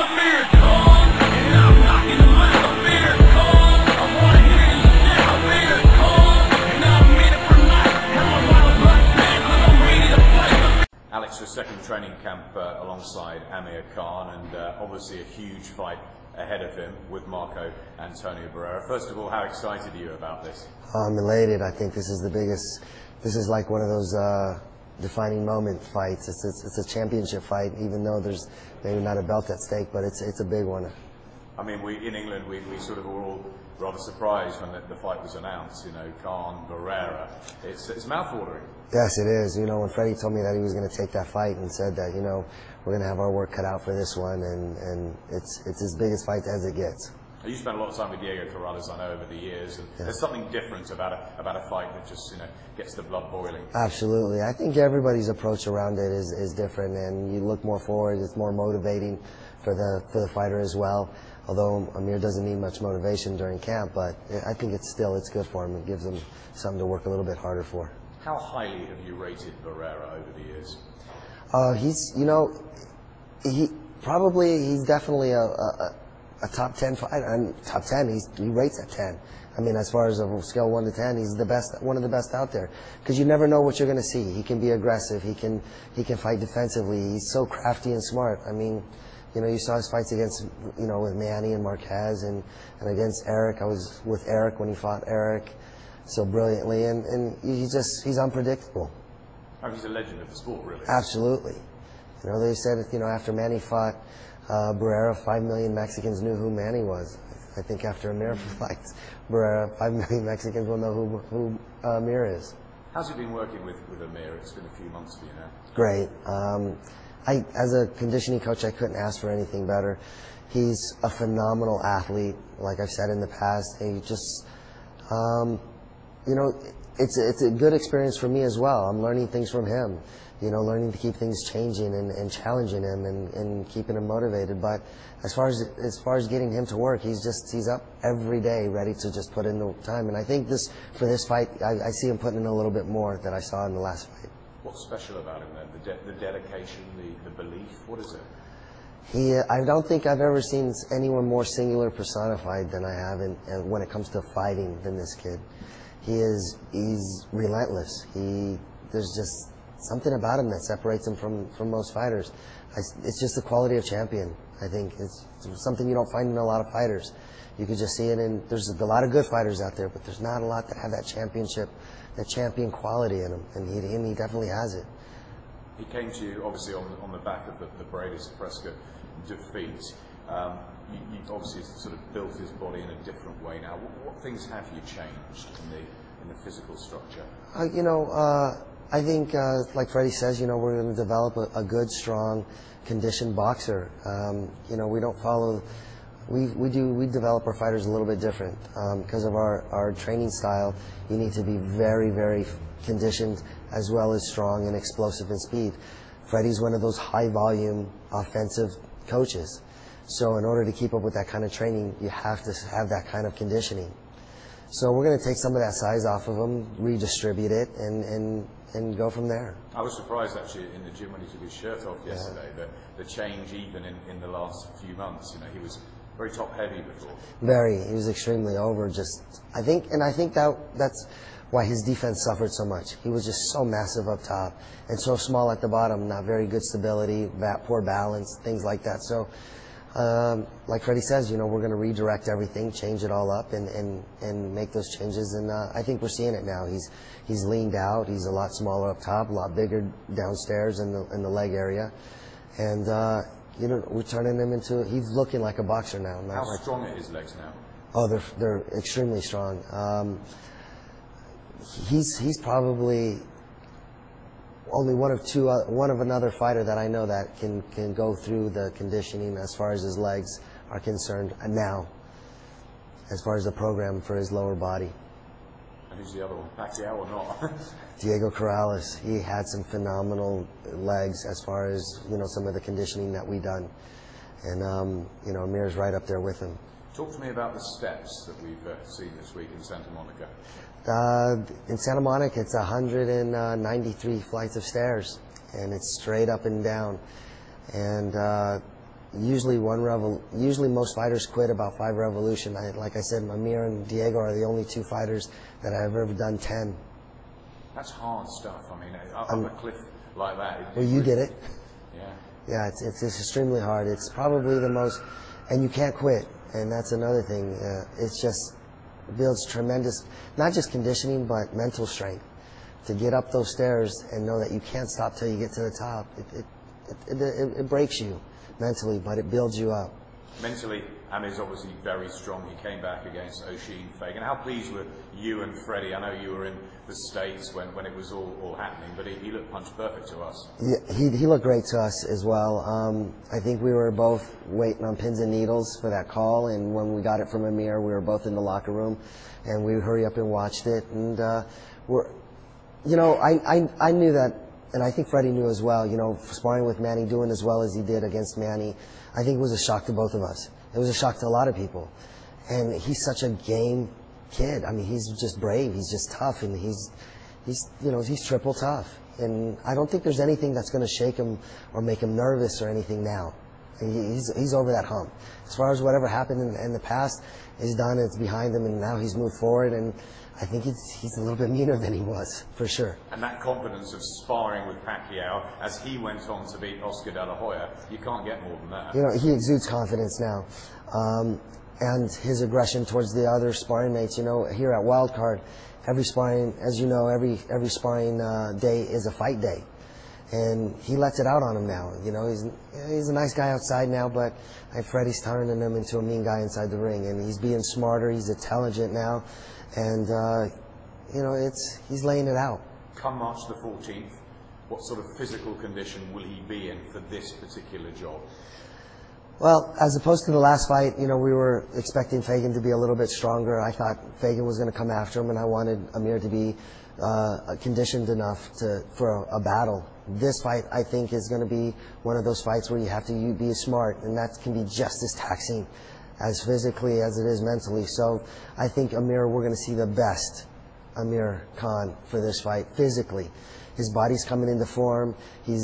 Amir Khans, and I'm knocking them out. Amir Khans, I wanna hear you shout. Amir Khans, and I'm in it for life. Have my wild blood back, 'cause I'm ready to fight. Alex, your second training camp alongside Amir Khan, and obviously a huge fight ahead of him with Marco Antonio Barrera. First of all, how excited are you about this? I'm elated. I think this is the biggest. This is like one of those defining moment fights. It's a championship fight, even though there's maybe not a belt at stake, but it's a big one. I mean, in England, we sort of were all rather surprised when the fight was announced. You know, Khan, Barrera. It's mouth-watering. Yes, it is. You know, when Freddie told me that he was going to take that fight and said that, you know, we're going to have our work cut out for this one, and it's as big a fight as it gets. You spent a lot of time with Diego Corrales, I know, over the years, and there's something different about a fight that just, you know, gets the blood boiling. Absolutely. I think everybody's approach around it is different, and you look more forward. It's more motivating for the fighter as well. Although Amir doesn't need much motivation during camp, but I think it's good for him. It gives him something to work a little bit harder for. How highly have you rated Barrera over the years? He's definitely a top 10 fighter, and top 10. He rates at 10. I mean, as far as a scale 1 to 10, he's the best, one of the best out there. Because you never know what you're going to see. He can be aggressive. He can fight defensively. He's so crafty and smart. I mean, you know, you saw his fights against, you know, with Manny and Marquez, and against Eric. I was with Eric when he fought Eric so brilliantly, and he's unpredictable. Oh, he's a legend of the sport, really. Absolutely. You know, they said, you know, after Manny fought Barrera, 5 million Mexicans knew who Manny was. I think after Amir fights Barrera, 5 million Mexicans will know who Amir is. How's it been working with Amir? It's been a few months for you now. Great. As a conditioning coach, I couldn't ask for anything better. He's a phenomenal athlete, like I've said in the past. He just, you know, it's a good experience for me as well. I'm learning things from him, you know, learning to keep things changing and challenging him and keeping him motivated. But as far as getting him to work, he's up every day ready to just put in the time. And I think for this fight, I see him putting in a little bit more than I saw in the last fight. What's special about him then? The dedication, the belief, what is it? I don't think I've ever seen anyone more singular personified than I have when it comes to fighting than this kid. He's relentless. There's just something about him that separates him from most fighters. It's just the quality of champion. I think it's something you don't find in a lot of fighters. You could just see it in, there's a lot of good fighters out there, but there's not a lot that have that championship, that champion quality in him, and he definitely has it. He came to you, obviously, on the back of the Bradis-Prescott defeat. You've obviously sort of built his body in a different way now. What things have you changed in the physical structure? You know, I think, like Freddie says, you know, we're going to develop a good, strong, conditioned boxer. You know, we don't follow. We develop our fighters a little bit different because of our training style. You need to be very, very conditioned as well as strong and explosive in speed. Freddie's one of those high-volume offensive coaches. So in order to keep up with that kind of training, you have to have that kind of conditioning. So we're going to take some of that size off of him, redistribute it, and go from there. I was surprised actually in the gym when he took his shirt off yesterday, the change even in the last few months. You know, he was very top heavy before. Very. He was extremely over. I think that's why his defense suffered so much. He was just so massive up top and so small at the bottom. Not very good stability, poor balance, things like that. So, like Freddie says, you know, we're going to redirect everything, change it all up, and make those changes. And I think we're seeing it now. He's leaned out. He's a lot smaller up top, a lot bigger downstairs in the leg area, and you know, we're turning him into. He's looking like a boxer now. How strong are his legs now? Oh, they're extremely strong. He's probably only one of another fighter that I know that can go through the conditioning as far as his legs are concerned now, as far as the program for his lower body. And who's the other one? Pacquiao or not? Diego Corrales. He had some phenomenal legs as far as, you know, some of the conditioning that we done, and you know, Amir's right up there with him. Talk to me about the steps that we've seen this week in Santa Monica. In Santa Monica, it's 193 flights of stairs, and it's straight up and down. And usually usually most fighters quit about 5 revolution. Like I said, Amir and Diego are the only 2 fighters that I've ever done 10. That's hard stuff. I mean, up a cliff like that. Well, you did it. Yeah. Yeah, it's extremely hard. It's probably the most, and you can't quit. And that's another thing. It's just builds tremendous, not just conditioning, but mental strength. To get up those stairs and know that you can't stop till you get to the top. It breaks you mentally, but it builds you up. Mentally, Amir's obviously very strong. He came back against O'Shea Fagan. How pleased were you and Freddie? I know you were in the States when it was all happening, but he looked punch perfect to us. Yeah, he looked great to us as well. I think we were both waiting on pins and needles for that call, and when we got it from Amir, we were both in the locker room, and we hurry up and watched it. And I knew that, and I think Freddie knew as well. Sparring with Manny, doing as well as he did against Manny, I think it was a shock to both of us. It was a shock to a lot of people. And he's such a game kid. I mean, he's just brave. He's just tough, and he's triple tough. And I don't think there's anything that's going to shake him or make him nervous or anything now. He's over that hump. As far as whatever happened in the past is done, it's behind him, and now he's moved forward. And I think he's a little bit meaner than he was, for sure. And that confidence of sparring with Pacquiao as he went on to beat Oscar De La Hoya, you can't get more than that. He exudes confidence now. And his aggression towards the other sparring mates. Here at Wildcard, every sparring, as you know, every sparring day is a fight day. And he lets it out on him now. He's a nice guy outside now, but Freddie's turning him into a mean guy inside the ring. And he's being smarter, he's intelligent now. And, he's laying it out. Come March the 14th, what sort of physical condition will he be in for this particular job? Well, as opposed to the last fight, we were expecting Fagan to be a little bit stronger. I thought Fagan was going to come after him, and I wanted Amir to be conditioned enough for a battle. This fight, I think, is going to be one of those fights where you have to be smart, and that can be just as taxing as physically as it is mentally. So I think we're going to see the best Amir Khan for this fight physically. His body's coming into form. We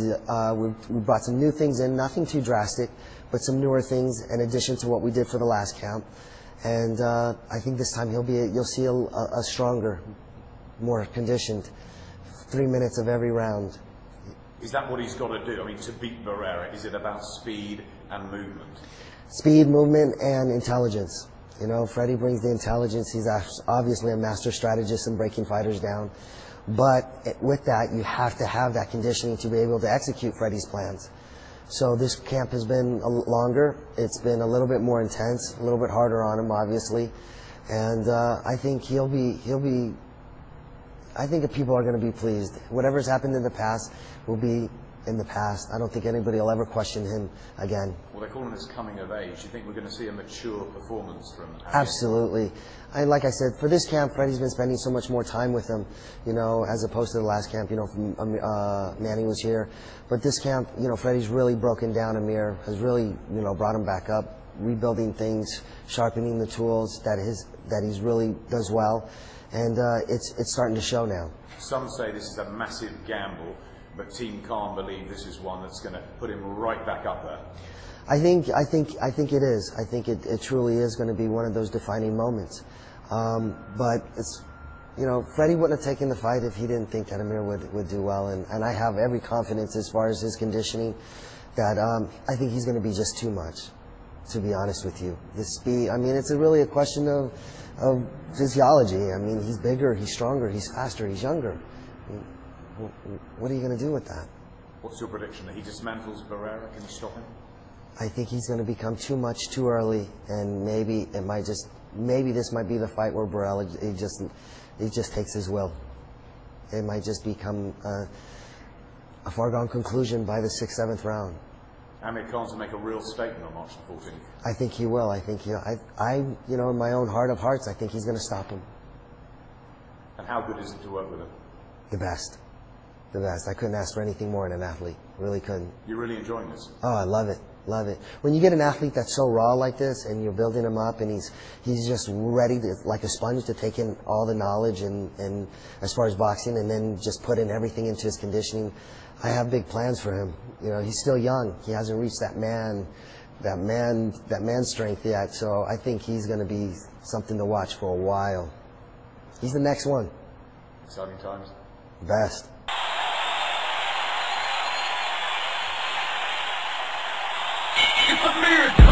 brought some new things in, nothing too drastic, but some newer things in addition to what we did for the last camp. And I think this time you'll see a stronger, more conditioned 3 minutes of every round. Is that what he's got to do? I mean, to beat Barrera, is it about speed and movement? Speed, movement, and intelligence. Freddie brings the intelligence. He's obviously a master strategist in breaking fighters down. But with that, you have to have that conditioning to be able to execute Freddie's plans. So this camp has been longer. It's been a little bit more intense, a little bit harder on him, obviously. And I think I think that people are going to be pleased. Whatever's happened in the past will be in the past. I don't think anybody will ever question him again. Well, they're calling this coming of age. You think we're going to see a mature performance from him? Absolutely. Like I said, for this camp, Freddie's been spending so much more time with him, as opposed to the last camp, Manny was here. But this camp, Freddie's really broken down Amir, has really, brought him back up, rebuilding things, sharpening the tools that he's really does well. And it's starting to show now. Some say this is a massive gamble, but Team Khan believe this is one that's going to put him right back up there. I think it is. I think it truly is going to be one of those defining moments. But it's, Freddie wouldn't have taken the fight if he didn't think that Amir would do well. And I have every confidence as far as his conditioning that I think he's going to be just too much, to be honest with you. The speed, it's really a question of physiology. He's bigger, he's stronger, he's faster, he's younger. What are you going to do with that? What's your prediction? That he dismantles Barrera? Can you stop him? I think he's going to become too much too early, and maybe this might be the fight where Barrera he just takes his will. It might just become a foregone conclusion by the 6th, 7th round. Amir Khans will make a real statement on March the 14th. I think he will. I think in my own heart of hearts, I think he's going to stop him. And how good is it to work with him? The best. The best. I couldn't ask for anything more in an athlete. Really couldn't. You're really enjoying this? Oh, I love it. Love it. When you get an athlete that's so raw like this, and you're building him up, and he's just ready to, like a sponge, to take in all the knowledge and as far as boxing, and then just put in everything into his conditioning. I have big plans for him. He's still young. He hasn't reached that man that man strength yet. So I think he's going to be something to watch for a while. He's the next one. Exciting times. Best. It's a miracle.